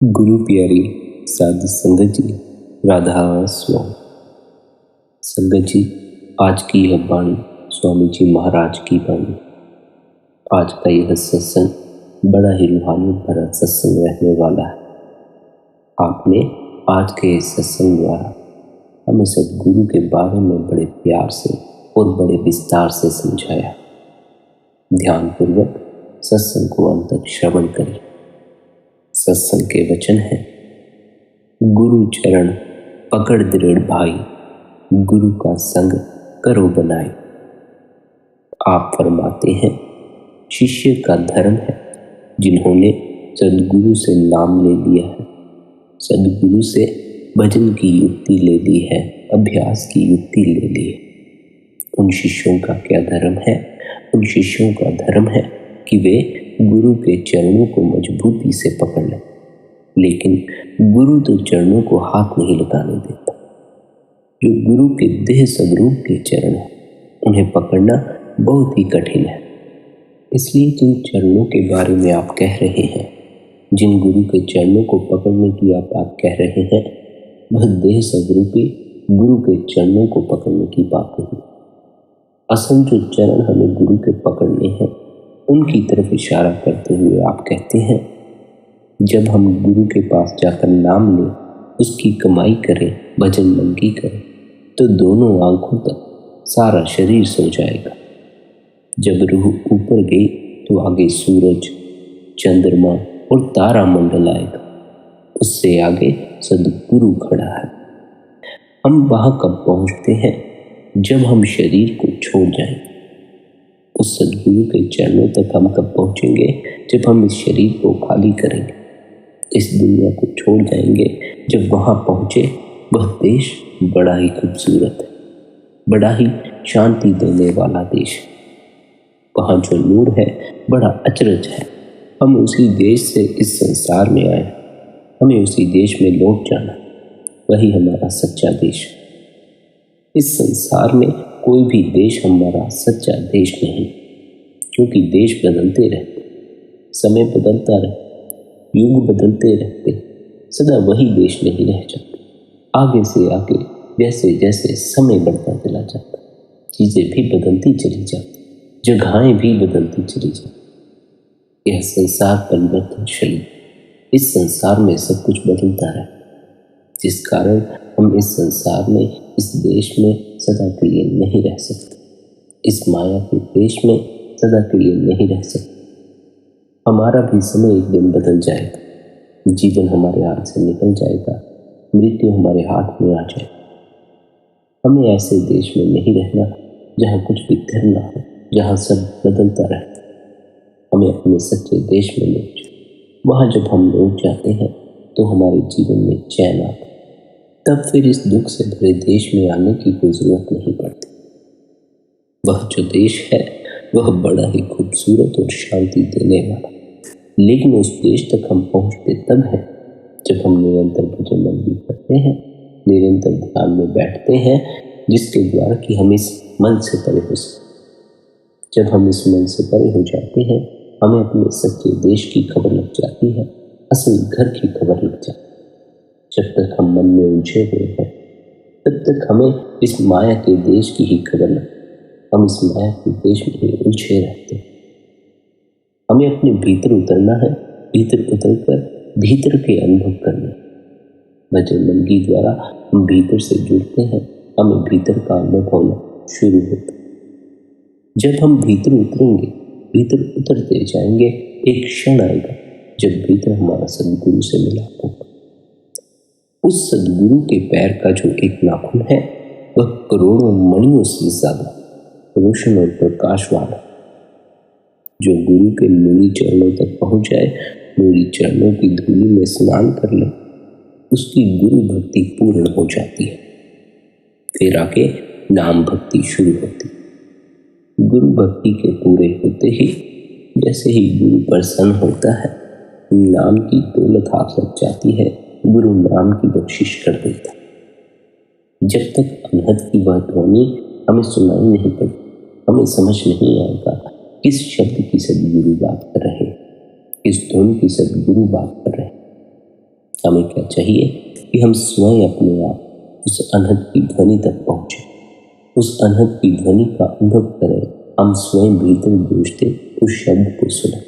गुरु प्यारी साधु संगत जी, राधा स्वामी। संगत जी, आज की यह वाणी स्वामी जी महाराज की वाणी। आज का यह सत्संग बड़ा ही रूहानी भरा सत्संग रहने वाला है। आपने आज के इस सत्संग द्वारा हमें सदगुरु के बारे में बड़े प्यार से और बड़े विस्तार से समझाया। ध्यान पूर्वक सत्संग को अंत तक श्रवण करें। सत्संग के वचन हैं, गुरु चरण पकड़ दृढ़ भाई, गुरु का संग करो बनाए। आप फरमाते हैं, शिष्य का धर्म है जिन्होंने सदगुरु से नाम ले लिया है, सदगुरु से भजन की युक्ति ले ली है, अभ्यास की युक्ति ले ली है। उन शिष्यों का क्या धर्म है? उन शिष्यों का धर्म है कि वे गुरु के चरणों को मजबूती से पकड़ लें, लेकिन गुरु तो चरणों को हाथ नहीं लगाने देता। जो गुरु के देह स्वरूप के चरण है, उन्हें पकड़ना बहुत ही कठिन है। इसलिए जिन चरणों के बारे में आप कह रहे हैं, जिन गुरु के चरणों को पकड़ने की आप बात कह रहे हैं, वह देह स्वरूपी गुरु के चरणों को पकड़ने की बात नहीं। असल जो चरण हमें गुरु के पकड़ने हैं, उनकी तरफ इशारा करते हुए आप कहते हैं, जब हम गुरु के पास जाकर नाम लें, उसकी कमाई करें, भजन मंगी करें, तो दोनों आंखों तक सारा शरीर सो जाएगा। जब रूह ऊपर गई तो आगे सूरज, चंद्रमा और तारा मंडल आएगा। उससे आगे सदगुरु खड़ा है। हम वहां कब पहुंचते हैं? जब हम शरीर को छोड़ जाएंगे। उस सदगुरु के चरणों तक हम कब पहुंचेंगे? जब हम इस शरीर को खाली करेंगे, इस दुनिया को छोड़ जाएंगे। जब वहां पहुंचे, वह देश बड़ा ही खूबसूरत है, बड़ा ही शांति देने वाला देश है। वहां जो नूर है, बड़ा अचरज है। हम उसी देश से इस संसार में आए, हमें उसी देश में लौट जाना। वही हमारा सच्चा देश है। इस संसार में कोई भी देश हमारा सच्चा देश नहीं, क्योंकि देश बदलते रहते, समय बदलता रहता, युग बदलते रहते, सदा वही देश नहीं रह जाते। आगे से आगे जैसे जैसे समय बढ़ता चला जाता, चीजें भी बदलती चली जाती, जगहें भी बदलती चली जाती। यह संसार परिवर्तनशील, इस संसार में सब कुछ बदलता रहता, जिस कारण हम इस संसार में, इस देश में सदा के लिए नहीं रह सकते। इस माया के देश में सदा के लिए नहीं रह सकते। हमारा भी समय एक दिन बदल जाएगा, जीवन हमारे हाथ से निकल जाएगा, मृत्यु हमारे हाथ में आ जाएगी। हमें ऐसे देश में नहीं रहना जहाँ कुछ भी स्थिर ना हो, जहाँ सब बदलता रहता। हमें अपने सच्चे देश में लौट जाए। वहाँ जब हम लौट जाते हैं तो हमारे जीवन में चैन आता, तब फिर इस दुख से भरे देश में आने की कोई जरूरत नहीं पड़ती। वह जो देश है, वह बड़ा ही खूबसूरत और शांति देने वाला। लेकिन उस देश तक हम पहुंचते तब है जब हम निरंतर भजन मंगी करते हैं, निरंतर ध्यान में बैठते हैं, जिसके द्वारा कि हम इस मन से परे हो सके। जब हम इस मन से परे हो जाते हैं, हमें अपने सच्चे देश की खबर लग जाती है, असल घर की खबर लग जाती है। जब तक हम मन में उलझे हुए हैं, तब तक हमें इस माया के देश की ही खबर लगती। हम इस माया के देश में ही उलझे रहते हैं। हमें अपने भीतर उतरना है, भीतर उतरकर भीतर के अनुभव करने। भजन मंगी द्वारा हम भीतर से जुड़ते हैं, हमें भीतर का अनुभव होना शुरू होता है। जब हम भीतर उतरेंगे, भीतर उतरते जाएंगे, एक क्षण आएगा जब भीतर हमारा सदगुरु से मिलाप होगा। उस सदगुरु के पैर का जो एक नाखून है, वह करोड़ों मणियों से ज्यादा रोशन और प्रकाश वाला। जो गुरु के नूरी चरणों तक पहुंच जाए, नूरी चरणों की धूली में स्नान कर ले, उसकी गुरु भक्ति पूर्ण हो जाती है। फिर आके नाम भक्ति शुरू होती। गुरु भक्ति के पूरे होते ही, जैसे ही गुरु प्रसन्न होता है, नाम की दौलत हाथ लग जाती है, गुरु नाम की बख्शिश कर देता। जब तक अनहद की वह ध्वनि हमें सुनाई नहीं पड़ती, हमें समझ नहीं आएगा किस शब्द की सदगुरु बात कर रहे, किस धुन की सदगुरु बात कर रहे। हमें क्या चाहिए कि हम स्वयं अपने आप उस अनहद की ध्वनि तक पहुंचे, उस अनहद की ध्वनि का अनुभव करें। हम स्वयं भीतर गूंजते उस शब्द को सुने।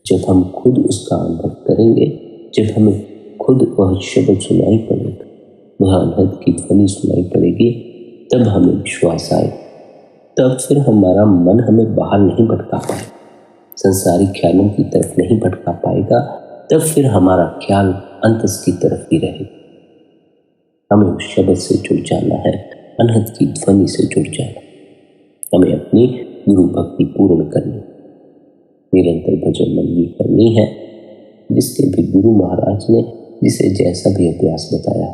जब हम खुद उसका अनुभव करेंगे, जब हमें खुद वह शब्द सुनाई पड़ेगा, वह अनहद की ध्वनि सुनाई पड़ेगी, तब हमें विश्वास आए। तब फिर हमारा मन हमें बाहर नहीं भटका पाएगा, संसारिक ख्यालों की तरफ नहीं भटका पाएगा। तब फिर हमारा ख्याल अंतस की तरफ ही रहेगा। हमें उस शब्द से जुड़ जाना है, अनहद की ध्वनि से जुड़ जाना। हमें अपनी गुरु भक्ति पूर्ण करनी, निरंतर भजन मंदी करनी है, जिसके भी गुरु महाराज ने जिसे जैसा भी अभ्यास बताया,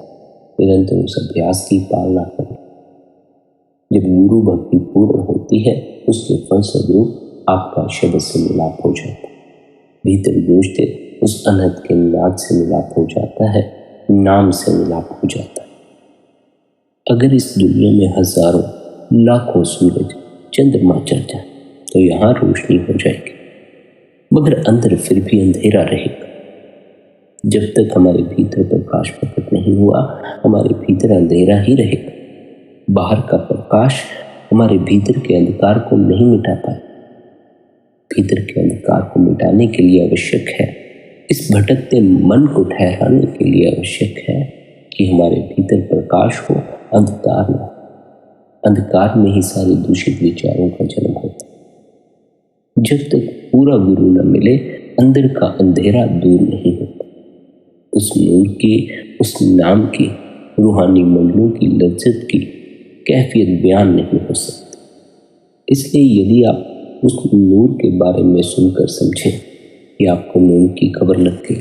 निरंतर उस अभ्यास की पालना करें। जब गुरु भक्ति पूर्ण होती है, उसके फलस्वरूप आपका शब्द से मिलाप हो जाता है, भीतर गूंजते उस अनहद के नाद से मिलाप हो जाता है, नाम से मिलाप हो जाता है। अगर इस दुनिया में हजारों लाखों सूरज चंद्रमा चल जाए तो यहाँ रोशनी हो जाएगी, मगर अंदर फिर भी अंधेरा रहेगा। जब तक हमारे भीतर प्रकाश प्रकट नहीं हुआ, हमारे भीतर अंधेरा ही रहेगा। बाहर का प्रकाश हमारे भीतर के अंधकार को नहीं मिटा पाए। भीतर के अंधकार को मिटाने के लिए आवश्यक है, इस भटकते मन को ठहराने के लिए आवश्यक है कि हमारे भीतर प्रकाश हो, अंधकार न। अंधकार में ही सारे दूषित विचारों का जन्म होता है। जब तक पूरा गुरु न मिले, अंदर का अंधेरा दूर नहीं होता। उस नूर की, उस नाम की, रूहानी मंडलों की लज्जत की कैफियत बयान नहीं हो सकती। इसलिए यदि आप उस नूर के बारे में सुनकर समझें कि आपको नूर की खबर लग गई,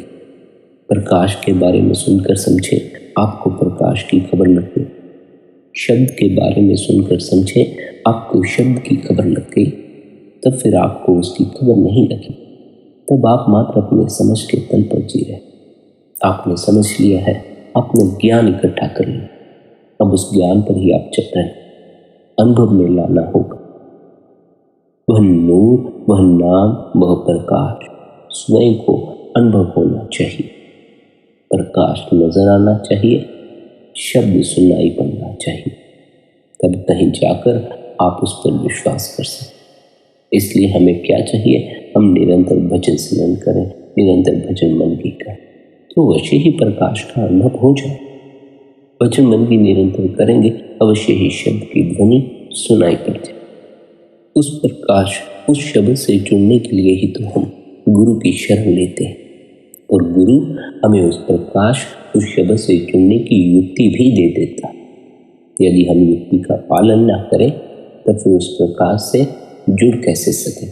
प्रकाश के बारे में सुनकर समझें, आपको प्रकाश की खबर लग गई, शब्द के बारे में सुनकर समझें, आपको शब्द की खबर लग गई, तब फिर आपको उसकी खबर नहीं लगी। तब आप मात्र अपने समझ के तल पर जी रहे। आपने समझ लिया है, आपने ज्ञान इकट्ठा कर लिया, अब उस ज्ञान पर ही आप चल रहे हैं। अनुभव में लाना होगा वह नूर, वह नाम, वह प्रकाश स्वयं को अनुभव होना चाहिए। प्रकाश नजर आना चाहिए, शब्द सुनाई पड़ना चाहिए, तब कहीं जाकर आप उस पर विश्वास कर सकते। इसलिए हमें क्या चाहिए? हम निरंतर भजन स्मरण करें, निरंतर भजन मंदी करें, तो अवश्य ही प्रकाश का अनुभव हो जाए। भजन मंदी निरंतर करेंगे, अवश्य ही शब्द की ध्वनि सुनाई पड़ जाए। उस प्रकाश, उस शब्द से जुड़ने के लिए ही तो हम गुरु की शरण लेते हैं, और गुरु हमें उस प्रकाश, उस शब्द से जुड़ने की युक्ति भी दे देता है। यदि हम युक्ति का पालन न करें, तो फिर उस प्रकाश से जुड़ कैसे सके?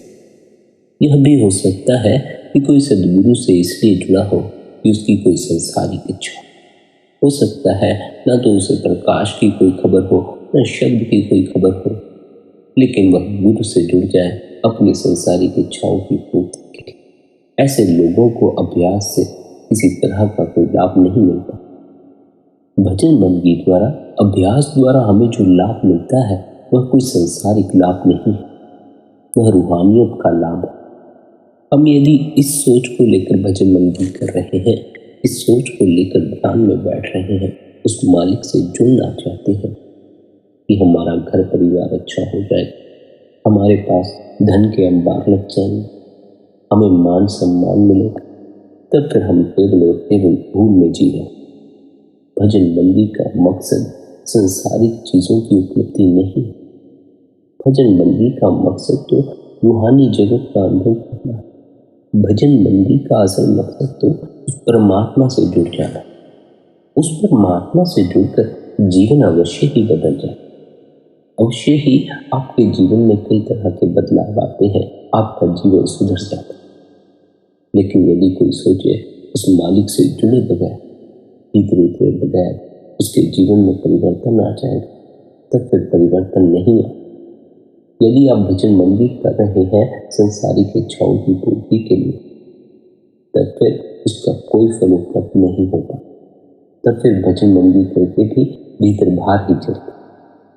यह भी हो सकता है कि कोई सदगुरु से इसलिए जुड़ा हो कि उसकी कोई संसारिक इच्छा हो सकता है, न तो उसे प्रकाश की कोई खबर हो, न शब्द की कोई खबर हो, लेकिन वह गुरु से जुड़ जाए अपनी संसारिक इच्छाओं की पूर्ति के लिए। ऐसे लोगों को अभ्यास से किसी तरह का कोई लाभ नहीं मिलता। भजन बंदगी द्वारा, अभ्यास द्वारा हमें जो लाभ मिलता है, वह कोई संसारिक लाभ नहीं है, वह रूहानियत का लाभ है। हम यदि इस सोच को लेकर भजन बंदगी कर रहे हैं, इस सोच को लेकर ध्यान में बैठ रहे हैं, उस मालिक से जुड़ना चाहते हैं कि हमारा घर परिवार अच्छा हो जाए, हमारे पास धन के अंबार लग जाएंगे, हमें मान सम्मान मिलेगा, तब फिर हम केवल और केवल भूल में जी रहे। भजन बंदी का मकसद संसारिक चीजों की उपलब्धि नहीं, भजन बंदी का मकसद तो रूहानी जगत का अनुभव करना है। भजन बंदी का असल मकसद तो उस परमात्मा से जुड़ जाना, उस परमात्मा से जुड़कर जीवन अवश्य ही बदल जाए। अवश्य ही आपके जीवन में कई तरह के बदलाव आते हैं, आपका जीवन सुधर जाता है। लेकिन यदि कोई सोचे उस मालिक से जुड़े बगैर, भीतर उतरे बगैर उसके जीवन में परिवर्तन आ जाएगा, तब फिर परिवर्तन नहीं है। यदि आप भजन बंदी कर रहे हैं संसारिक इच्छाओं की पूर्ति के लिए, तब फिर उसका कोई फल उपलब्ध नहीं होगा। तब फिर भजन बंदी करके भी भीतर भार ही चलता,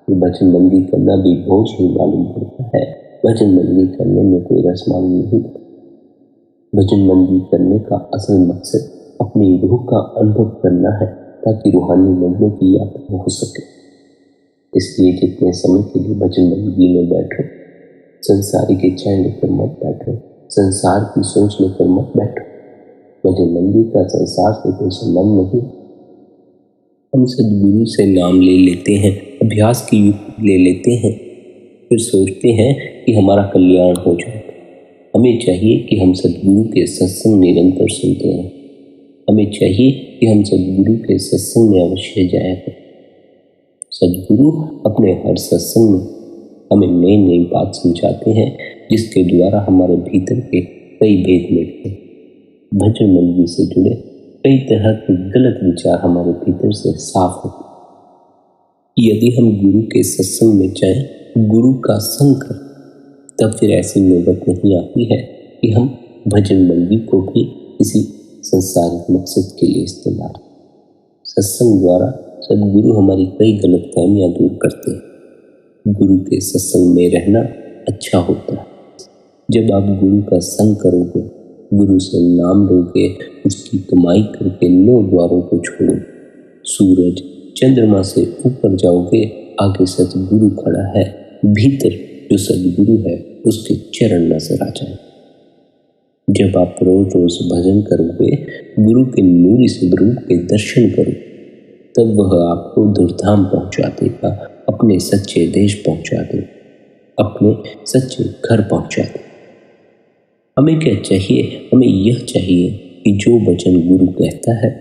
भजन बंदी करना भी बोझ ही मालूम पड़ता है। भजन बंदी करने में कोई रस मालूम नहीं पड़ता। भजन बंदी करने का असल मकसद अपनी रूह का अनुभव करना है ताकि रूहानी मंजिलों की यात्रा हो सके। इसलिए जितने समय के लिए भजन मंडली में बैठो, संसारी के चैन लेकर मत बैठो, संसार की सोच लेकर मत बैठो। भजन मंडली का संसार से कोई संबंध नहीं। हम सदगुरु से नाम ले लेते हैं, अभ्यास की युक्ति ले लेते हैं, फिर सोचते हैं कि हमारा कल्याण हो जाए। हमें चाहिए कि हम सदगुरु के सत्संग निरंतर सुनते हैं। हमें चाहिए कि हम सदगुरु के सत्संग में अवश्य जाया करें। सदगुरु अपने हर सत्संग में हमें नई नई बात समझाते हैं, जिसके द्वारा हमारे भीतर के कई भेद मिटते हैं। भजन मंडली से जुड़े कई तरह के गलत विचार हमारे भीतर से साफ होते। यदि हम गुरु के सत्संग में जाएं, गुरु का संग करें, तब फिर ऐसी नौबत नहीं आती है कि हम भजन मंडली को भी किसी संसारिक मकसद के लिए इस्तेमाल। सत्संग द्वारा सदगुरु हमारी कई गलतफहमियां दूर करते हैं। गुरु के सत्संग में रहना अच्छा होता है। जब आप गुरु का संग करोगे, गुरु से नाम लोगे, उसकी कमाई करके 9 द्वारों को छोड़ो, सूरज चंद्रमा से ऊपर जाओगे, आगे सतगुरु खड़ा है, भीतर जो सदगुरु है उसके चरण नजर आ जाए। जब आप रोज रोज भजन करोगे, गुरु के नूरी स्वरूप के दर्शन करो, तब वह आपको धूमधाम पहुंचा देगा, अपने सच्चे देश पहुंचा देगा, अपने सच्चे घर पहुंचा देगा। हमें क्या चाहिए? हमें यह चाहिए कि जो वचन गुरु कहता है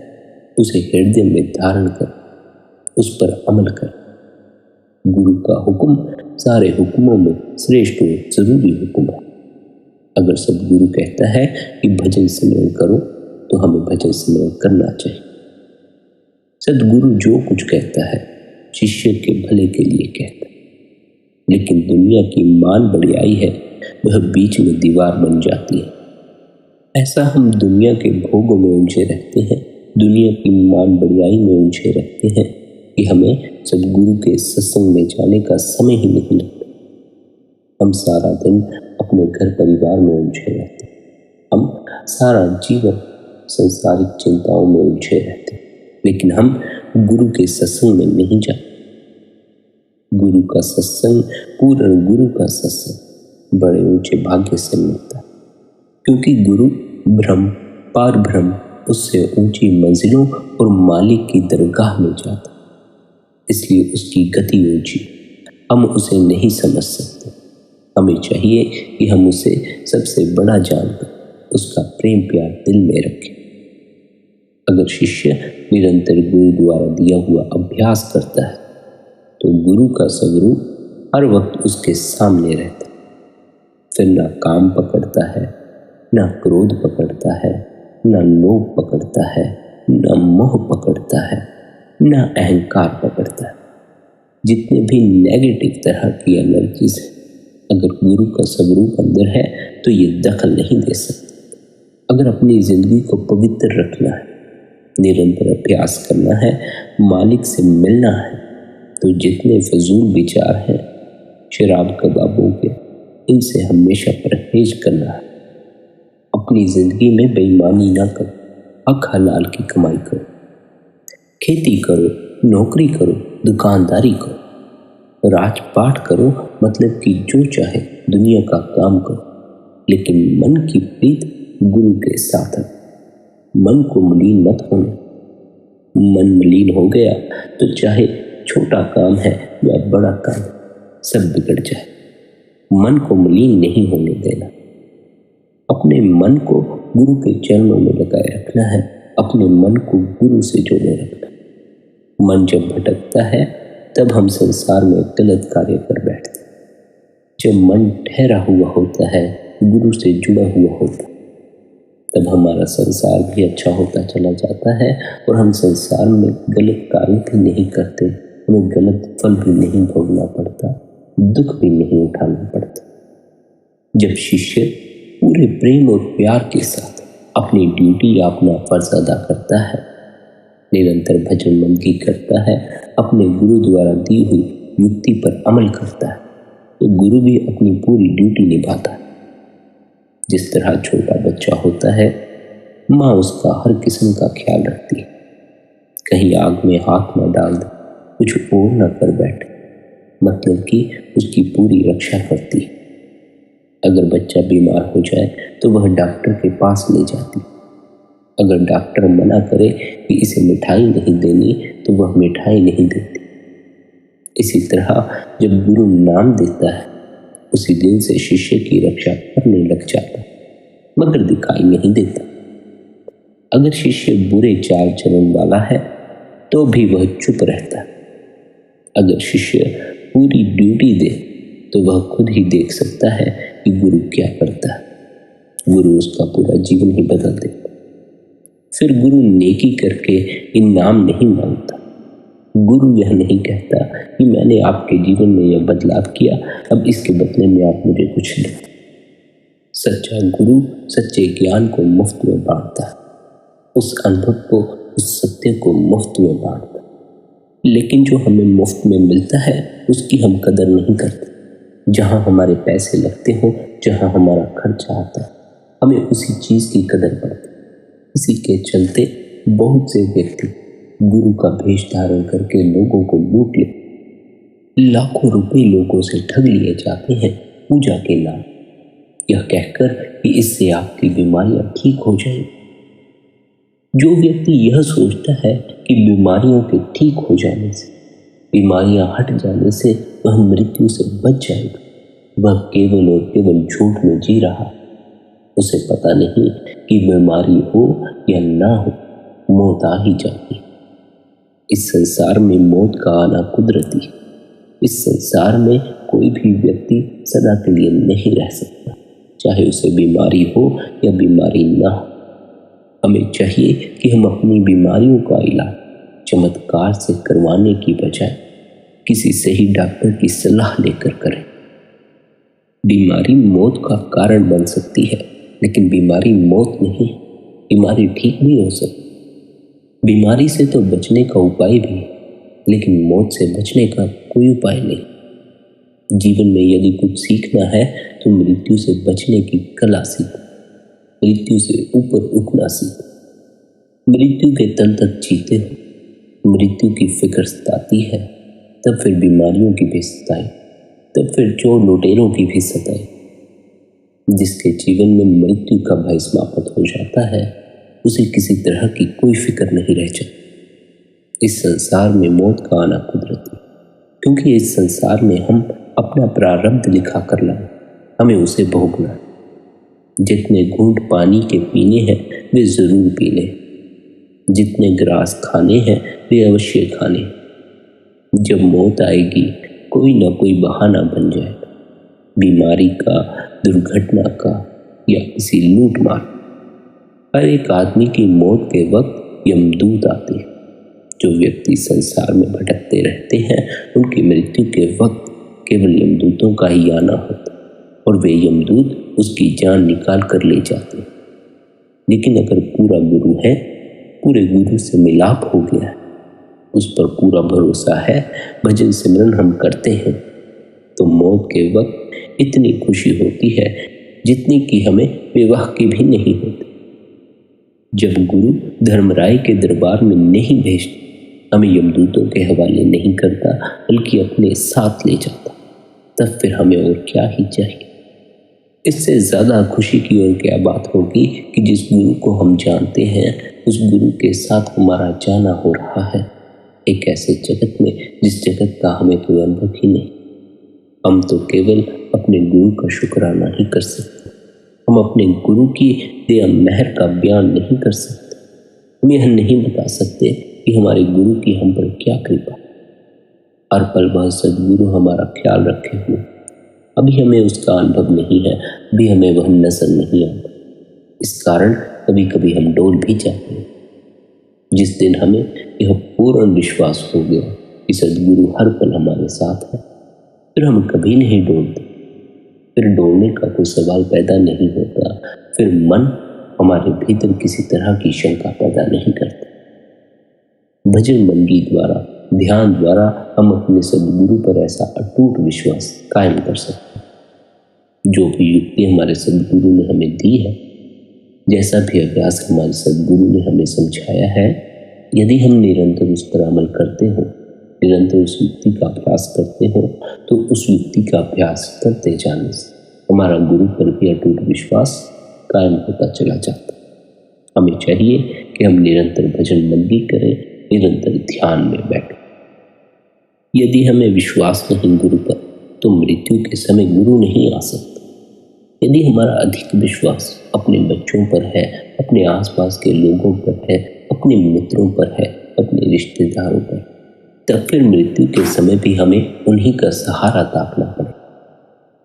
उसे हृदय में धारण कर, उस पर अमल कर। गुरु का हुक्म सारे हुक्मों में श्रेष्ठ और जरूरी हुक्म है। अगर सदगुरु कहता है कि भजन सिमरन करो, तो हमें भजन सिमरन करना चाहिए। सदगुरु जो कुछ कहता है शिष्य के भले के लिए कहता है, लेकिन दुनिया की मान बढ़ियाई है, वह बीच में दीवार बन जाती है। ऐसा हम दुनिया के भोगों में उलझे रहते हैं, दुनिया की मान बढ़ियाई में उलझे रहते हैं कि हमें सदगुरु के सत्संग में जाने का समय ही नहीं लगता। हम सारा दिन अपने घर परिवार में उलझे रहते हैं, हम सारा जीवन संसारिक चिंताओं में उलझे रहते हैं, लेकिन हम गुरु के सत्संग में नहीं जाते। गुरु का सत्संग, पूर्ण गुरु का सत्संग बड़े ऊंचे भाग्य से मिलता है, क्योंकि गुरु ब्रह्म, पार ब्रह्म, उससे ऊंची मंजिलों और मालिक की दरगाह में जाता, इसलिए उसकी गति ऊंची, हम उसे नहीं समझ सकते। हमें चाहिए कि हम उसे सबसे बड़ा जानकर उसका प्रेम प्यार दिल में रखें। अगर शिष्य निरंतर गुरु द्वारा दिया हुआ अभ्यास करता है, तो गुरु का स्वरूप हर वक्त उसके सामने रहता है। फिर ना काम पकड़ता है, ना क्रोध पकड़ता है, ना लोभ पकड़ता है, ना मोह पकड़ता है, ना अहंकार पकड़ता है। जितने भी नेगेटिव तरह की एनर्जीज है, अगर गुरु का स्वरूप अंदर है तो ये दखल नहीं दे सकते। अगर अपनी जिंदगी को पवित्र रखना है, निरंतर अभ्यास करना है, मालिक से मिलना है, तो जितने फजूल विचार हैं शराब कबाबों के, इनसे हमेशा परहेज करना है। अपनी जिंदगी में बेईमानी ना करो, हक हलाल की कमाई करो, खेती करो, नौकरी करो, दुकानदारी करो, राजपाट करो, मतलब कि जो चाहे दुनिया का काम करो, लेकिन मन की प्रीत गुरु के साथ है। मन को मलिन मत होने। मन मलिन हो गया तो चाहे छोटा काम है या बड़ा काम, सब बिगड़ जाए। मन को मलिन नहीं होने देना। अपने मन को गुरु के चरणों में लगाए रखना है, अपने मन को गुरु से जोड़े रखना। मन जब भटकता है तब हम संसार में गलत कार्य कर बैठते। जब मन ठहरा हुआ होता है, गुरु से जुड़ा हुआ होता है, तब हमारा संसार भी अच्छा होता चला जाता है और हम संसार में गलत कार्य भी नहीं करते, हमें गलत फल भी नहीं भोगना पड़ता, दुख भी नहीं उठाना पड़ता। जब शिष्य पूरे प्रेम और प्यार के साथ अपनी ड्यूटी या अपना फर्ज अदा करता है, निरंतर भजन मंडली करता है, अपने गुरु द्वारा दी हुई युक्ति पर अमल करता है, तो गुरु भी अपनी पूरी ड्यूटी निभाता है। जिस तरह छोटा बच्चा होता है, माँ उसका हर किस्म का ख्याल रखती है। कहीं आग में हाथ न डाल दे, कुछ और न कर बैठे, मतलब कि उसकी पूरी रक्षा करती है। अगर बच्चा बीमार हो जाए तो वह डॉक्टर के पास ले जाती। अगर डॉक्टर मना करे कि इसे मिठाई नहीं देनी तो वह मिठाई नहीं देती। इसी तरह जब गुरु नाम देता है उसी दिन से शिष्य की रक्षा करने लग जाता, मगर दिखाई नहीं देता। अगर शिष्य बुरे चाल चलन वाला है तो भी वह चुप रहता है। अगर शिष्य पूरी ड्यूटी दे तो वह खुद ही देख सकता है कि गुरु क्या करता है। गुरु उसका पूरा जीवन ही बदल देता। फिर गुरु नेकी करके इनाम नहीं मांगता। गुरु यह नहीं कहता कि मैंने आपके जीवन में यह बदलाव किया, अब इसके बदले में आप मुझे कुछ दें। सच्चा गुरु सच्चे ज्ञान को मुफ्त में बांटता है, उस अनुभव को, उस सत्य को मुफ्त में बांटता है। लेकिन जो हमें मुफ्त में मिलता है उसकी हम कदर नहीं करते। जहां हमारे पैसे लगते हो, जहां हमारा खर्चा आता है, हमें उसी चीज की कदर पड़ती है। इसी के चलते बहुत से व्यक्ति गुरु का भेष धारण करके लोगों को लूट ले, लाखों रुपए लोगों से ठग लिए जाते हैं पूजा के नाम, यह कहकर कि इससे आपकी बीमारियां ठीक हो जाएंगी। जो व्यक्ति यह सोचता है कि बीमारियों के ठीक हो जाने से, बीमारियां हट जाने से वह मृत्यु से बच जाएगा, वह केवल और केवल झूठ में जी रहा। उसे पता नहीं कि बीमारी हो या ना हो, मौत आ ही जाती है। इस संसार में मौत का आना कुदरती है। इस संसार में कोई भी व्यक्ति सदा के लिए नहीं रह सकता, चाहे उसे बीमारी हो या बीमारी ना हो। हमें चाहिए कि हम अपनी बीमारियों का इलाज चमत्कार से करवाने की बजाय किसी सही डॉक्टर की सलाह लेकर करें। बीमारी मौत का कारण बन सकती है, लेकिन बीमारी मौत नहीं। बीमारी ठीक भी हो सकती। बीमारी से तो बचने का उपाय भी है, लेकिन मौत से बचने का कोई उपाय नहीं। जीवन में यदि कुछ सीखना है तो मृत्यु से बचने की कला सीखो, मृत्यु से ऊपर उठना सीखो। मृत्यु के तल तक जीते हो, मृत्यु की फिक्र सताती है, तब फिर बीमारियों की भी सताई, तब फिर चोर लुटेरों की भी सताई। जिसके जीवन में मृत्यु का भय समाप्त हो जाता है उसे किसी तरह की कोई फिक्र नहीं रह जाती। इस संसार में मौत का आना कुदरती, क्योंकि इस संसार में हम अपना प्रारब्ध लिखा कर लाए, हमें उसे भोगना। जितने घूंट पानी के पीने हैं वे जरूर पी लें, जितने ग्रास खाने हैं वे अवश्य खाने। जब मौत आएगी कोई ना कोई बहाना बन जाएगा, बीमारी का, दुर्घटना का या किसी लूट मार। हर एक आदमी की मौत के वक्त यमदूत आते हैं। जो व्यक्ति संसार में भटकते रहते हैं उनकी मृत्यु के वक्त केवल यमदूतों का ही आना होता और वे यमदूत उसकी जान निकाल कर ले जाते हैं। लेकिन अगर पूरा गुरु है, पूरे गुरु से मिलाप हो गया है, उस पर पूरा भरोसा है, भजन सिमरन हम करते हैं, तो मौत के वक्त इतनी खुशी होती है जितनी कि हमें विवाह की भी नहीं होती। जब गुरु धर्मराय के दरबार में नहीं भेजता, हमें यमदूतों के हवाले नहीं करता बल्कि अपने साथ ले जाता, तब फिर हमें और क्या ही चाहिए। इससे ज्यादा खुशी की और क्या बात होगी कि जिस गुरु को हम जानते हैं उस गुरु के साथ हमारा जाना हो रहा है, एक ऐसे जगत में जिस जगत का हमें कोई अनुभव ही नहीं। हम तो केवल अपने गुरु का शुक्राना ही कर सकते, हम अपने गुरु की दया मेहर का बयान नहीं कर सकते। हम यह नहीं बता सकते कि हमारे गुरु की हम पर क्या कृपा। हर पल वह सदगुरु हमारा ख्याल रखे हुए, अभी हमें उसका अनुभव नहीं है, अभी हमें वह नजर नहीं आता। इस कारण कभी कभी हम डोल भी जाते हैं। जिस दिन हमें यह पूर्ण विश्वास हो गया कि सदगुरु हर पल हमारे साथ है, फिर हम कभी नहीं डोलते। फिर डोलने का कोई सवाल पैदा नहीं होता। फिर मन हमारे भीतर किसी तरह की शंका पैदा नहीं करता। भजन मंडी द्वारा, ध्यान द्वारा हम अपने सदगुरु पर ऐसा अटूट विश्वास कायम कर सकते हैं। जो भी युक्ति हमारे सदगुरु ने हमें दी है जैसा भी अभ्यास हमारे सद्गुरु ने हमें समझाया है, यदि हम निरंतर उस पर अमल करते हो, निरंतर उस युक्ति का अभ्यास करते हो, तो उस युक्ति का अभ्यास करते जाने से हमारा गुरु पर भी अटूट विश्वास कायम होता चला जाता। हमें चाहिए कि हम निरंतर भजन बंदी करें, निरंतर ध्यान में बैठें। यदि हमें विश्वास नहीं गुरु पर, तो मृत्यु के समय गुरु नहीं आ सकता। यदि हमारा अधिक विश्वास अपने बच्चों पर है, अपने आसपास के लोगों पर है, अपने मित्रों पर है, अपने रिश्तेदारों पर, तब फिर मृत्यु के समय भी हमें उन्हीं का सहारा ताकना पड़े।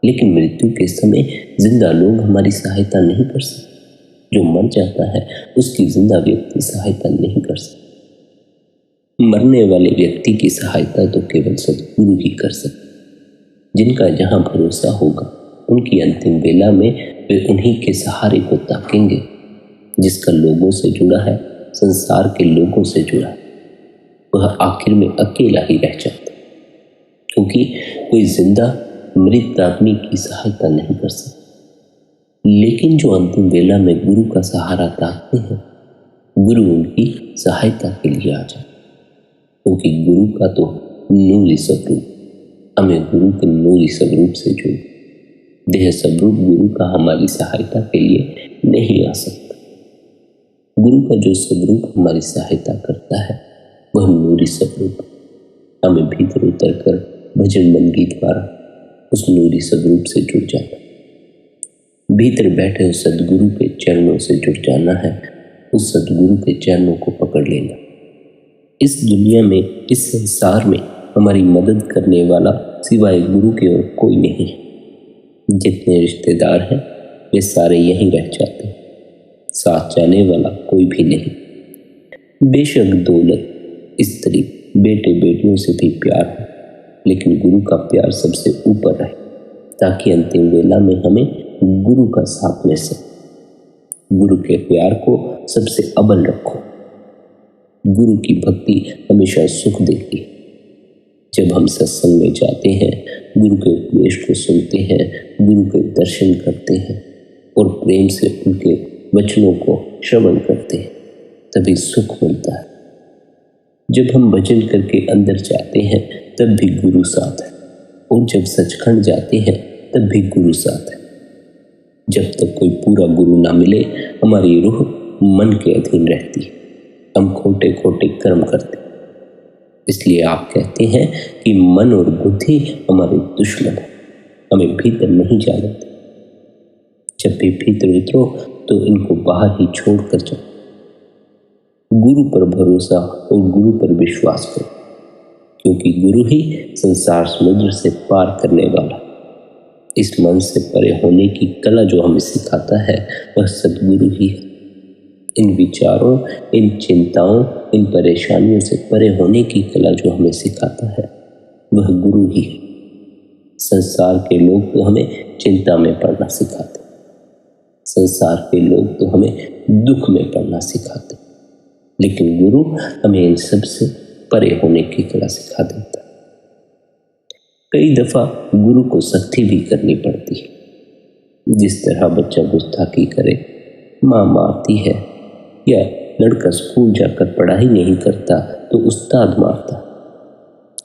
लेकिन मृत्यु के समय जिंदा लोग हमारी सहायता नहीं कर सकते। जो मर जाता है उसकी जिंदा व्यक्ति सहायता नहीं कर सकता। मरने वाले व्यक्ति की सहायता तो केवल सद्गुरु ही कर सकते। जिनका जहां भरोसा होगा, उनकी अंतिम वेला में वे उन्हीं के सहारे को ताकेंगे। जिसका लोगों से जुड़ा है, संसार के लोगों से जुड़ा है, वह आखिर में अकेला ही रह जाता, क्योंकि कोई जिंदा मृत आदमी की सहायता नहीं कर सकता। लेकिन जो अंतिम वेला में गुरु का सहारा ताकते हैं, गुरु उनकी सहायता के लिए आ जाए, क्योंकि गुरु का तो नूरी स्वरूप, हमें गुरु के नूरी स्वरूप से जोड़। देह स्वरूप गुरु का हमारी सहायता के लिए नहीं आ सकता। गुरु का जो स्वरूप हमारी सहायता करता है, वह नूरी स्वरूप हमें भीतर उतर कर भजन बंदगी द्वारा उस नूरी स्वरूप से जुड़ जाना। भीतर बैठे उस सद्गुरु के चरणों से जुड़ जाना है, उस सद्गुरु के चरणों को पकड़ लेना। इस दुनिया में, इस संसार में हमारी मदद करने वाला सिवाय गुरु के और कोई नहीं है। जितने रिश्तेदार हैं वे सारे यहीं रह जाते हैं, साथ जाने वाला कोई भी नहीं। बेशक दौलत, स्त्री, बेटे बेटियों से भी प्यार हो, लेकिन गुरु का प्यार सबसे ऊपर रहे, ताकि अंतिम वेला में हमें गुरु का साथ मिल सके। गुरु के प्यार को सबसे अव्वल रखो। गुरु की भक्ति हमेशा सुख देती है। जब हम सत्संग में जाते हैं, गुरु के उपदेश को सुनते हैं, गुरु के दर्शन करते हैं और प्रेम से उनके वचनों को श्रवण करते हैं, तभी सुख मिलता है। जब हम भजन करके अंदर जाते हैं, तब भी गुरु साथ है, और जब सचखंड जाते हैं, तब भी गुरु साथ है। जब तक कोई पूरा गुरु ना मिले, हमारी रूह मन के अधीन रहती है। हम खोटे खोटे कर्म करते हैं। इसलिए आप कहते हैं कि मन और बुद्धि हमारे दुश्मन है, हमें भीतर नहीं जाने देते। जब भी भीतर उतरो तो इनको बाहर ही छोड़ कर जाओ। गुरु पर भरोसा और गुरु पर विश्वास करो, क्योंकि गुरु ही संसार समुद्र से पार करने वाला। इस मन से परे होने की कला जो हमें सिखाता है, वह सद्गुरु ही है। इन विचारों, इन चिंताओं, इन परेशानियों से परे होने की कला जो हमें सिखाता है, वह गुरु ही है। संसार के लोग तो हमें चिंता में पड़ना सिखाते, संसार के लोग तो हमें दुख में पड़ना सिखाते, लेकिन गुरु हमें इन सब से परे होने की कला सिखा देता है। कई दफा गुरु को सख्ती भी करनी पड़ती है। जिस तरह बच्चा गुस्ताखी करे, माँ मारती है, या लड़का स्कूल जाकर पढ़ाई नहीं करता तो उस्ताद मारता।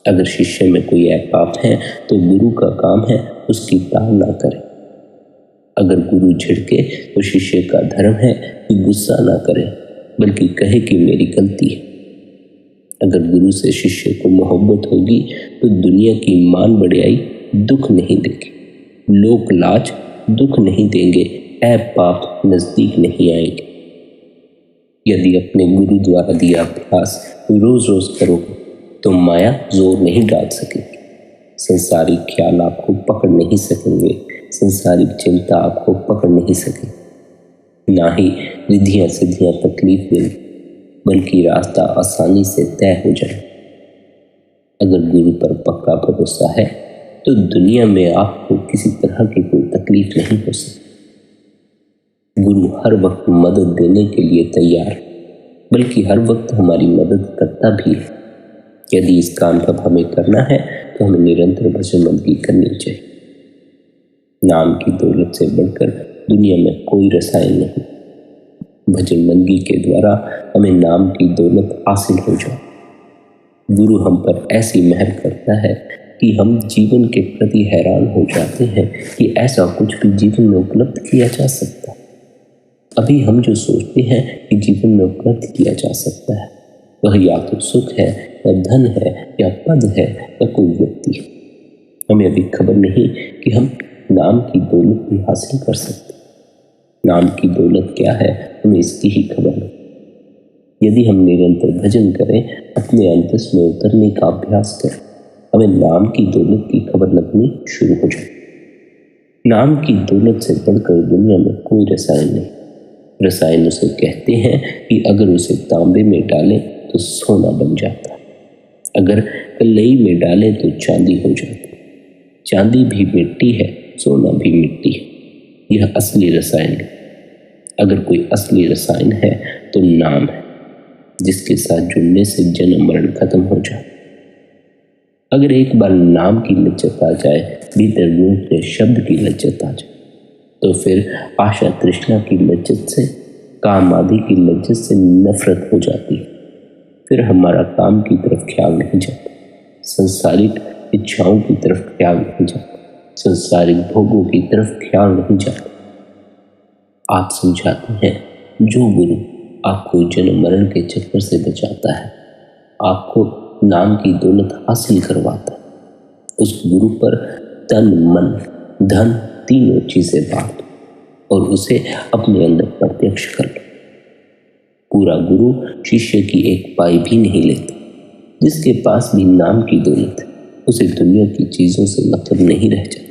अगर शिष्य में कोई ऐप पाप है तो गुरु का काम है उसकी टाल ना करे। अगर गुरु झिड़के तो शिष्य का धर्म है कि गुस्सा ना करे, बल्कि कहे कि मेरी गलती है। अगर गुरु से शिष्य को मोहब्बत होगी तो दुनिया की मान बढ़ाई दुख नहीं देगी, लोक लाज दुख नहीं देंगे, ऐप पाप नजदीक नहीं आएंगे। यदि अपने गुरु द्वारा दिया अभ्यास रोज रोज करोगे तो माया जोर नहीं डाल सकेगी। संसारिक ख्याल आपको पकड़ नहीं सकेंगे, संसारिक चिंता आपको पकड़ नहीं सकेगी। ना ही रिद्धियां सिद्धियां तकलीफ देंगी, बल्कि रास्ता आसानी से तय हो जाए। अगर गुरु पर पक्का भरोसा है तो दुनिया में आपको किसी तरह की कोई तकलीफ नहीं हो सकती। गुरु हर वक्त मदद देने के लिए तैयार है, बल्कि हर वक्त हमारी मदद करता भी है। यदि इस काम का हमें करना है तो हमें निरंतर भजन बंदगी करनी चाहिए। नाम की दौलत से बढ़कर दुनिया में कोई रसायन नहीं। भजन मंगी के द्वारा हमें नाम की दौलत हासिल हो जाए। गुरु हम पर ऐसी मेहर करता है कि हम जीवन के प्रति हैरान हो जाते हैं कि ऐसा कुछ भी जीवन में उपलब्ध किया जा सकता है। अभी हम जो सोचते हैं कि जीवन में उपलब्ध किया जा सकता है वह या तो सुख है या धन है या पद है या कोई व्यक्ति है। हमें अभी खबर नहीं कि हम नाम की दौलत भी हासिल कर सकते। नाम की दौलत क्या है हमें इसकी ही खबर नहीं। यदि हम निरंतर भजन करें, अपने अंतस में उतरने का अभ्यास करें, हमें नाम की दौलत की खबर लगनी शुरू हो जाए। नाम की दौलत से बढ़कर दुनिया में कोई रसायन नहीं। रसायन उसे कहते हैं कि अगर उसे तांबे में डालें तो सोना बन जाता है, अगर कलई में डालें तो चांदी हो जाती है। चांदी भी मिट्टी है, सोना भी मिट्टी है। यह असली रसायन है। अगर कोई असली रसायन है तो नाम है, जिसके साथ जुड़ने से जन्म मरण खत्म हो जाए। अगर एक बार नाम की लज्जत आ जाए, भीतर गूंजते शब्द की लज्जत आ जाए, तो फिर आशा तृष्णा की लज्जत से, काम आदि की लज्जत से नफरत हो जाती है। फिर हमारा काम की तरफ ख्याल नहीं जाता, संसारिक इच्छाओं की तरफ ख्याल नहीं जाता, संसारिक भोगों की तरफ ख्याल नहीं जाता। आप समझाते हैं, जो गुरु आपको जन्म मरण के चक्कर से बचाता है, आपको नाम की दौलत हासिल करवाता है, उस गुरु पर तन मन धन तीनों चीजें बांट और उसे अपने अंदर प्रत्यक्ष कर लो। पूरा गुरु शिष्य की एक पाई भी नहीं लेता। जिसके पास भी नाम की दौलत है उसे दुनिया की चीजों से मतलब नहीं रह जाता।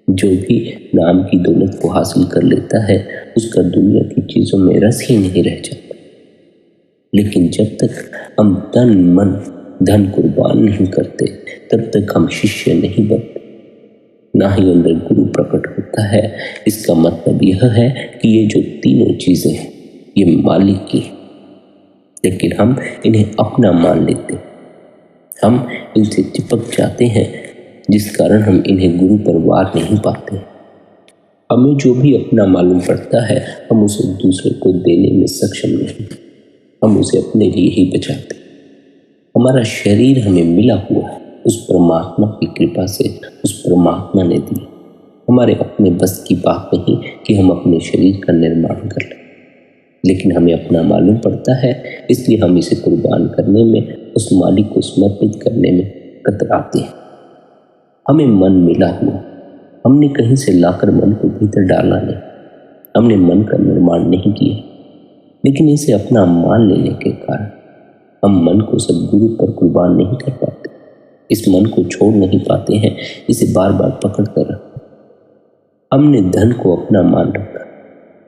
जो भी नाम की दौलत को हासिल कर लेता है उसका दुनिया की चीजों में रस ही नहीं रह जाता। लेकिन जब तक हम तन मन धन कुर्बान नहीं करते तब तक हम शिष्य नहीं बनते, ना ही अंदर गुरु प्रकट होता है। इसका मतलब यह है कि ये जो तीनों चीजें हैं ये मालिक की, लेकिन हम इन्हें अपना मान लेते, हम इनसे चिपक जाते हैं, जिस कारण हम इन्हें गुरु पर वार नहीं पाते। हमें जो भी अपना मालूम पड़ता है हम उसे दूसरे को देने में सक्षम नहीं, हम उसे अपने लिए ही बचाते। हमारा शरीर हमें मिला हुआ है उस परमात्मा की कृपा से, उस परमात्मा ने दी। हमारे अपने बस की बात नहीं कि हम अपने शरीर का निर्माण कर लें, लेकिन हमें अपना मालूम पड़ता है, इसलिए हम इसे कुर्बान करने में, उस मालिक को समर्पित करने में कतराते हैं। हमें मन मिला हुआ, हमने कहीं से लाकर मन को भीतर डाला नहीं, हमने मन का निर्माण नहीं किया, लेकिन इसे अपना मान लेने के कारण हम मन को सद्गुरु पर कुर्बान नहीं कर पाते। इस मन को छोड़ नहीं पाते हैं, इसे बार बार पकड़ कर रखते। हमने धन को अपना मान रखा,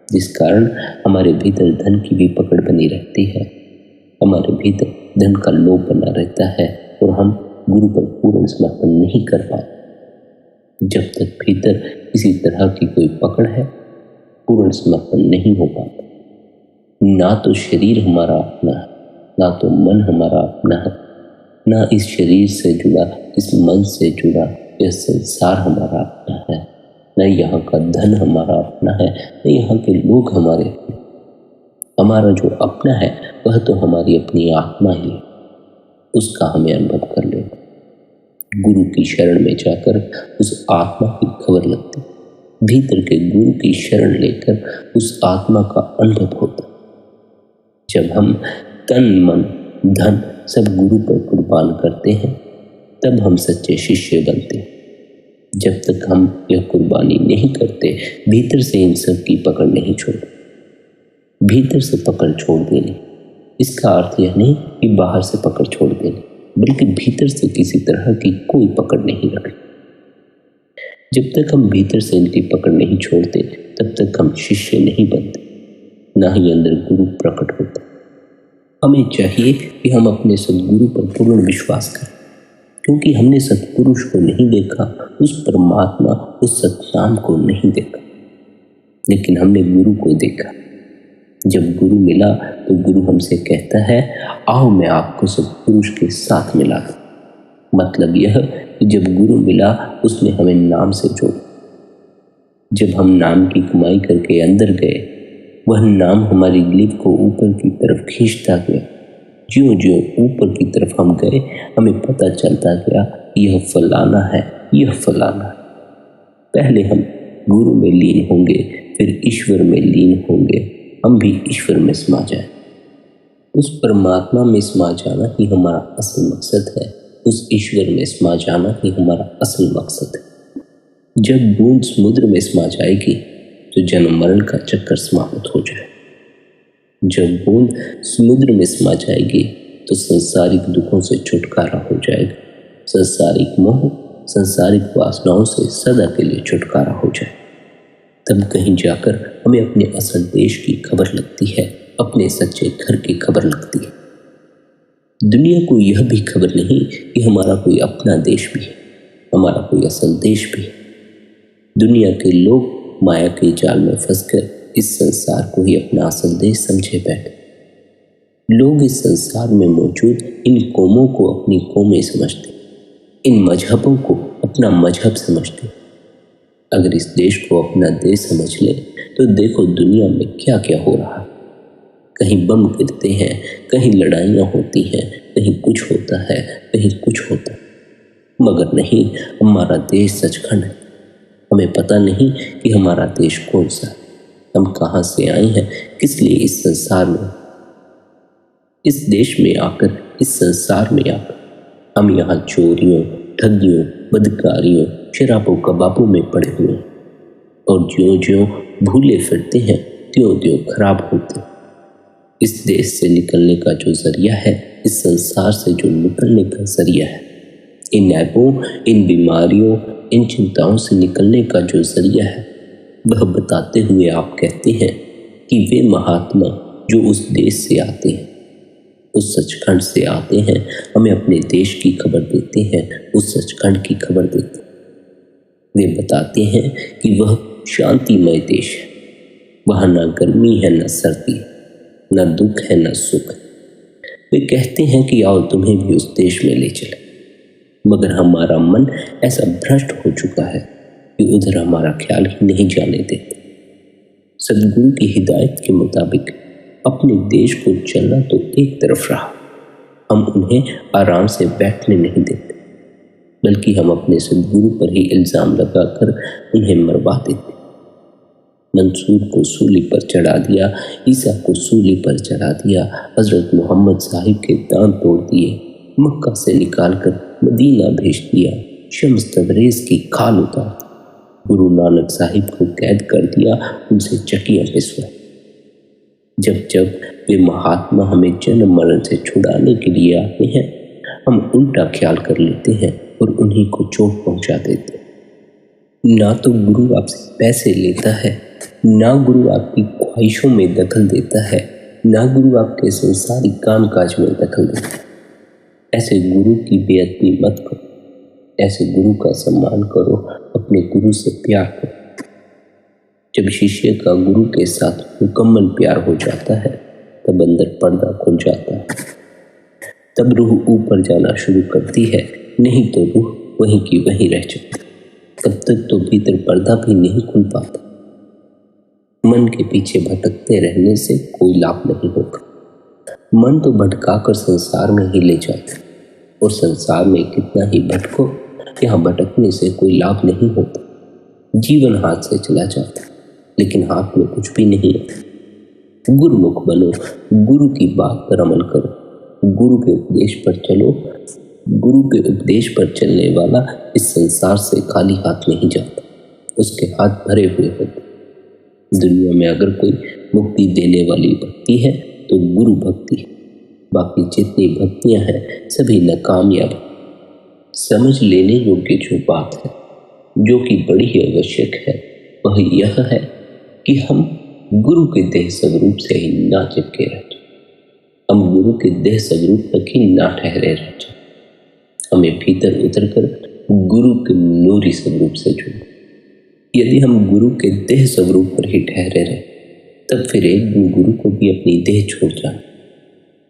जिस कारण हमारे भीतर धन की भी पकड़ बनी रहती है। हमारे भीतर धन का लोभ बना रहता है और हम गुरु पर पूर्ण समर्पण नहीं कर पाते। जब तक भीतर किसी तरह की कोई पकड़ है, पूर्ण समर्पण नहीं हो पाता। ना तो शरीर हमारा अपना है, ना तो मन हमारा अपना है, ना इस शरीर से जुड़ा, इस मन से जुड़ा यह संसार हमारा अपना है, न यहाँ का धन हमारा अपना है, न यहाँ के लोग हमारे अपने। हमारा जो अपना है वह तो हमारी अपनी आत्मा ही है, उसका हमें अनुभव कर लेना। गुरु की शरण में जाकर उस आत्मा की खबर लगती, भीतर के गुरु की शरण लेकर उस आत्मा का अनुभव होता। जब हम तन मन धन सब गुरु पर कुर्बान करते हैं तब हम सच्चे शिष्य बनते हैं। जब तक हम यह कुर्बानी नहीं करते, भीतर से इन सब की पकड़ नहीं छोड़ते। भीतर से पकड़ छोड़ देने, इसका अर्थ यह नहीं कि बाहर से पकड़ छोड़ देने, बल्कि भीतर से किसी तरह की कोई पकड़ नहीं रखनी। जब तक हम भीतर से इनकी पकड़ नहीं छोड़ते तब तक हम शिष्य नहीं बनते, ना ही अंदर गुरु प्रकट होता। हमें चाहिए कि हम अपने सद्गुरु पर पूर्ण विश्वास करें, क्योंकि हमने सत्पुरुष को नहीं देखा, उस परमात्मा, उस सतनाम को नहीं देखा, लेकिन हमने गुरु को देखा। जब गुरु मिला तो गुरु हमसे कहता है, आओ मैं आपको सत्पुरुष के साथ मिला दूं। मतलब यह कि जब गुरु मिला उसने हमें नाम से जोड़ा। जब हम नाम की कमाई करके अंदर गए, वह नाम हमारी ग्लिप को ऊपर की तरफ खींचता गया। ज्यों ज्यों ऊपर की तरफ हम गए, हमें पता चलता गया यह फलाना है, यह फलाना है। पहले हम गुरु में लीन होंगे, फिर ईश्वर में लीन होंगे। हम भी ईश्वर में समा जाए। उस परमात्मा में समा जाना ही हमारा असल मकसद है। उस ईश्वर में समा जाना ही हमारा असल मकसद है। जब बूंद समुद्र में समा जाएगी तो जन्म मरण का चक्कर समाप्त हो जाए। जब बूंद समुद्र में समा जाएगी तो संसारिक दुखों से छुटकारा हो जाएगा। संसारिक मोह, संसारिक वासनाओं से सदा के लिए छुटकारा हो जाए। तब कहीं जाकर हमें अपने असल देश की खबर लगती है, अपने सच्चे घर की खबर लगती है। दुनिया को यह भी खबर नहीं कि हमारा कोई अपना देश भी है, हमारा कोई असल देश भी है। दुनिया के लोग माया के जाल में फंसकर इस संसार को ही अपना असल देश समझे बैठे। लोग इस संसार में मौजूद इन कौमों को अपनी कौमें समझते, इन मजहबों को अपना मजहब समझते। अगर इस देश को अपना देश समझ ले तो देखो दुनिया में क्या क्या हो रहा है। कहीं बम गिरते हैं, कहीं लड़ाइयाँ होती हैं, कहीं कुछ होता है, कहीं कुछ होता है। मगर नहीं, हमारा देश सचखंड है। हमें पता नहीं कि हमारा देश कौन सा है, हम कहाँ से आए हैं, किस लिए इस संसार में, इस देश में आकर, इस संसार में आकर हम यहाँ चोरियों, ठगियों, बदकारियों, शराबों कबाबों में पड़े हुए हैं। और ज्यों ज्यों भूले फिरते हैं त्यों त्यों खराब होते हैं। इस देश से निकलने का जो जरिया है, इस संसार से जो निकलने का जरिया है, इन ऐबों, इन बीमारियों, इन चिंताओं से निकलने का जो जरिया है, वह बताते हुए आप कहते हैं कि वे महात्मा जो उस देश से आते हैं, उस सचखंड से आते हैं, हमें अपने देश की खबर देते हैं, उस सचखंड की खबर देते हैं। वे बताते हैं कि वह शांतिमय देश है, वहाँ न गर्मी है, न सर्दी, न दुख है, न सुख। वे कहते हैं कि आओ तुम्हें भी उस देश में ले चले। मगर हमारा मन ऐसा भ्रष्ट हो चुका है कि उधर हमारा ख्याल ही नहीं जाने देते। सदगुरु की हिदायत के मुताबिक अपने देश को चलना तो एक तरफ रहा, हम उन्हें आराम से बैठने नहीं देते, बल्कि हम अपने सदगुरु पर ही इल्जाम लगाकर उन्हें मरवा देते। मंसूर को सूली पर चढ़ा दिया, ईसा को सूली पर चढ़ा दिया, हजरत मोहम्मद साहिब के दांत तोड़ दिए, मक्का से निकालकर मदीना भेज दिया, शम्स तबरेज की खाल उतार दी, गुरु नानक साहिब को कैद कर दिया, उनसे चकियां पिसवाई। जब जब वे महात्मा हमें जन्म मरण से छुड़ाने के लिए आते हैं, हम उल्टा ख्याल कर लेते हैं और उन्हीं को चोट पहुंचा देते हैं। ना तो गुरु आपसे पैसे लेता है, ना गुरु आपकी ख्वाहिशों में दखल देता है, ना गुरु आपके संसारिक कामकाज में दखल देता है। ऐसे गुरु की बेअदबी मत करो, ऐसे गुरु का सम्मान करो, अपने गुरु से प्यार करो। जब शिष्य का गुरु के साथ मुकम्मल प्यार हो जाता है, तब अंदर पर्दा खुल जाता है, तब रूह ऊपर जाना शुरू करती है, नहीं तो रूह वहीं की वहीं रह जाती। तब तक तो भीतर पर्दा भी नहीं खुल पाता। मन के पीछे भटकते रहने से कोई लाभ नहीं होगा। मन तो भटकाकर संसार में ही ले जाता है, और संसार में कितना ही भटको, यहाँ भटकने से कोई लाभ नहीं होता। जीवन हाथ से चला जाता है, लेकिन हाथ में कुछ भी नहीं है। गुरुमुख बनो, गुरु की बात पर अमल करो, गुरु के उपदेश पर चलो। गुरु के उपदेश पर चलने वाला इस संसार से खाली हाथ नहीं जाता, उसके हाथ भरे हुए होते। दुनिया में अगर कोई मुक्ति देने वाली भक्ति है तो गुरु भक्ति है। बाकी जितनी भक्तियां हैं सभी नाकामयाब। समझ लेने योग्य जो बात है, जो कि बड़ी ही आवश्यक है, वह यह है कि हम गुरु के देह स्वरूप से ही ना चिपके रह जाए, हम गुरु के देह स्वरूप तक ही ना ठहरे रह जाए। हमें भीतर उतर कर गुरु के नूरी स्वरूप से जुड़े। यदि हम गुरु के देह स्वरूप पर ही ठहरे रहे, तब फिर एक दिन गुरु को भी अपनी देह छोड़ जाए।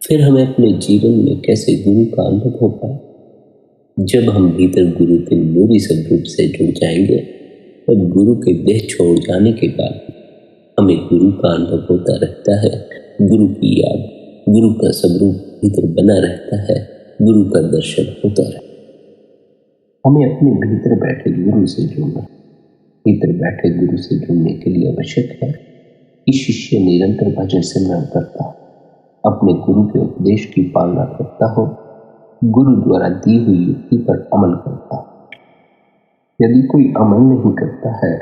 फिर हमें अपने जीवन में कैसे गुरु का अनुभव हो पाए। जब हम भीतर गुरु के नूरी स्वरूप से जुड़ जाएंगे, तब गुरु के देह छोड़ जाने के बाद हमें गुरु का अनुभव होता रहता है, गुरु की याद, गुरु का स्वरूप भीतर बना रहता है, गुरु का दर्शन होता रहता है। हमें अपने भीतर बैठे गुरु से जुड़ना, भीतर बैठे गुरु से जुड़ने के लिए आवश्यक है कि शिष्य निरंतर भजन सिमरन करता हो, अपने गुरु के उपदेश की पालना करता हो, गुरु द्वारा दी हुई युक्ति पर अमल करता हो। यदि कोई अमल नहीं करता है,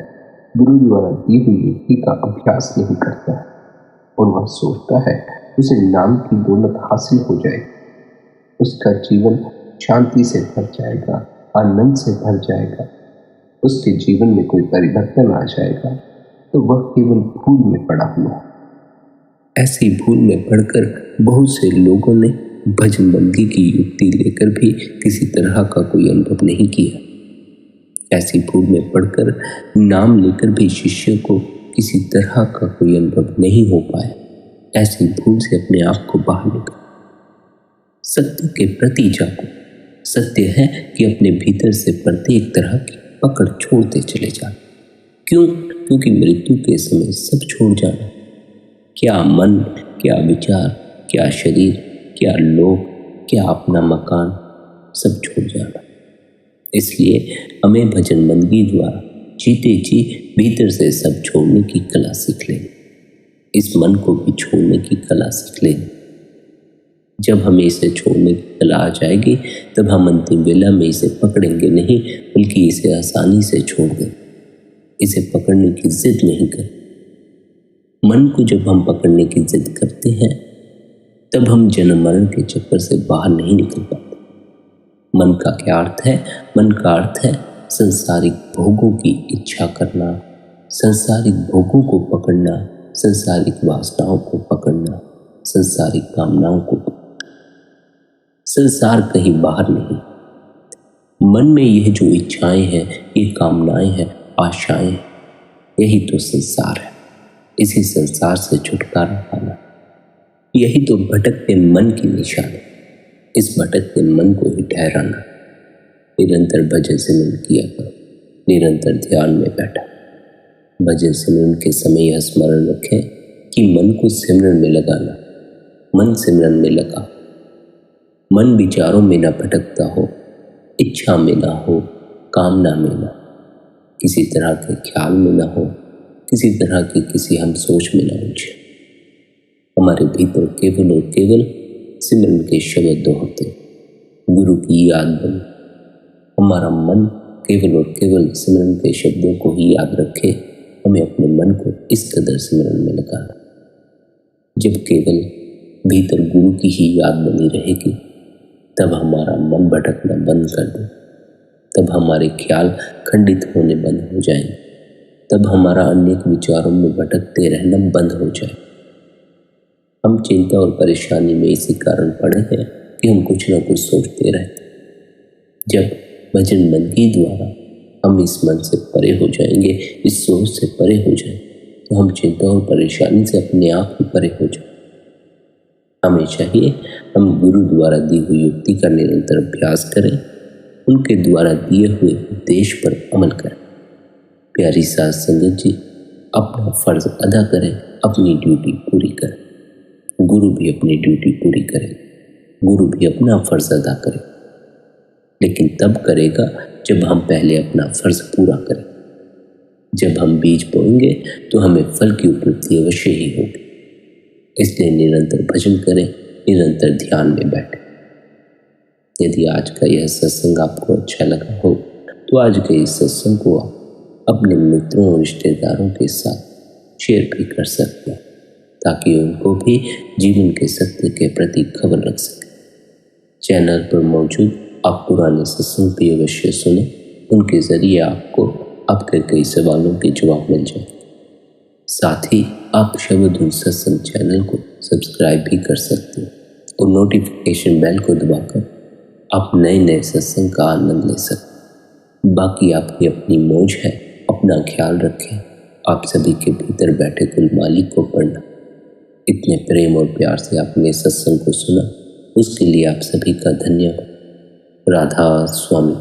गुरु द्वारा दी हुई युक्ति का अभ्यास नहीं करता है और वह सोचता है उसे नाम की दौलत हासिल हो जाएगी, उसका जीवन शांति से भर जाएगा, आनंद से भर जाएगा, उसके जीवन में कोई परिवर्तन आ जाएगा, तो वह केवल भूल में पड़ा हुआ है। ऐसी भूल में पड़कर बहुत से लोगों ने भजन बंदी की युक्ति लेकर भी किसी तरह का कोई अनुभव नहीं किया। ऐसी भूल में पड़कर नाम लेकर भी शिष्य को किसी तरह का कोई अनुभव नहीं हो पाया। ऐसी भूल से अपने आप को बाहर निकाल, सत्य के प्रति जागो। सत्य है कि अपने भीतर से प्रत्येक तरह की पकड़ छोड़ते चले जाओ। क्यों? क्योंकि मृत्यु के समय सब छोड़ जाना, क्या मन, क्या विचार, क्या शरीर, क्या लोग, क्या अपना मकान, सब छोड़ जाना। इसलिए हमें भजन बंदगी द्वारा जीते जी भीतर से सब छोड़ने की कला सीख लें। इस मन को भी छोड़ने की कला सीख लें। जब हमें इसे छोड़ने की कला आ जाएगी, तब हम अंतिम वेला में इसे पकड़ेंगे नहीं, बल्कि इसे आसानी से छोड़ दें। इसे पकड़ने की जिद नहीं करें। मन को जब हम पकड़ने की जिद करते हैं, तब हम जन्म मरण के चक्कर से बाहर नहीं निकल पाते। मन का क्या अर्थ है? मन का अर्थ है संसारिक भोगों की इच्छा करना, संसारिक भोगों को पकड़ना, संसारिक वासनाओं को पकड़ना, संसारिक कामनाओं को पकड़ना। संसार कहीं बाहर नहीं। मन में यह जो इच्छाएं हैं, ये कामनाएं हैं, आशाएं हैं, यही तो संसार है। इसी संसार से छुटकारा पाना, यही तो भटकते मन की निशानी। इस भटकते मन को ही ठहराना। निरंतर भजन सिमरन किया करो, निरंतर ध्यान में बैठा। भजन सिमरन के समय यह स्मरण रखें कि मन को सिमरन में लगाना। मन सिमरन में लगा, मन विचारों में ना भटकता हो, इच्छा में ना हो, कामना में ना, किसी तरह के ख्याल में ना हो, किसी तरह की किसी हम सोच में ना उलझे। हमारे भीतर केवल और केवल सिमरन के शब्द दोहराते, गुरु की याद बने। हमारा मन केवल और केवल सिमरन के शब्दों को ही याद रखे। हमें अपने मन को इस कदर सिमरन में लगाना। जब केवल भीतर गुरु की ही याद बनी रहेगी, तब हमारा मन भटकना बंद कर दे, तब हमारे ख्याल खंडित होने बंद हो जाएंगे, तब हमारा अनेक विचारों में भटकते रहना बंद हो जाए। हम चिंता और परेशानी में इसी कारण पड़े हैं कि हम कुछ न कुछ सोचते रहते। जब भजन बंदगी द्वारा हम इस मन से परे हो जाएंगे, इस सोच से परे हो जाएंगे, तो हम चिंता और परेशानी से अपने आप ही परे हो जाएंगे। हमें चाहिए हम गुरु द्वारा दी हुई युक्ति का निरंतर अभ्यास करें, उनके द्वारा दिए हुए उपदेश पर अमल करें। प्यारी साध संगत जी, अपना फर्ज अदा करें, अपनी ड्यूटी पूरी करें। गुरु भी अपनी ड्यूटी पूरी करे, गुरु भी अपना फर्ज अदा करे, लेकिन तब करेगा जब हम पहले अपना फर्ज पूरा करें। जब हम बीज बोएंगे तो हमें फल की उपलब्धि अवश्य ही होगी। इसलिए निरंतर भजन करें, निरंतर ध्यान में बैठें। यदि आज का यह सत्संग आपको अच्छा लगा हो, तो आज के इस सत्संग को आप अपने मित्रों और रिश्तेदारों के साथ शेयर भी कर सकते हैं, ताकि उनको भी जीवन के सत्य के प्रति खबर रख सके। चैनल पर मौजूद आप पुराने सत्संग भी अवश्य सुने, उनके जरिए आपको आपके कई सवालों के जवाब मिल जाए। साथ ही आप शब्द सत्संग चैनल को सब्सक्राइब भी कर सकते हैं और नोटिफिकेशन बेल को दबाकर आप नए नए सत्संग का आनंद ले सकते। बाकी आपकी अपनी मौज है, अपना ख्याल रखें। आप सभी के भीतर बैठे कुल मालिक को पढ़ना। इतने प्रेम और प्यार से आपने सत्संग को सुना, उसके लिए आप सभी का धन्यवाद। राधा स्वामी।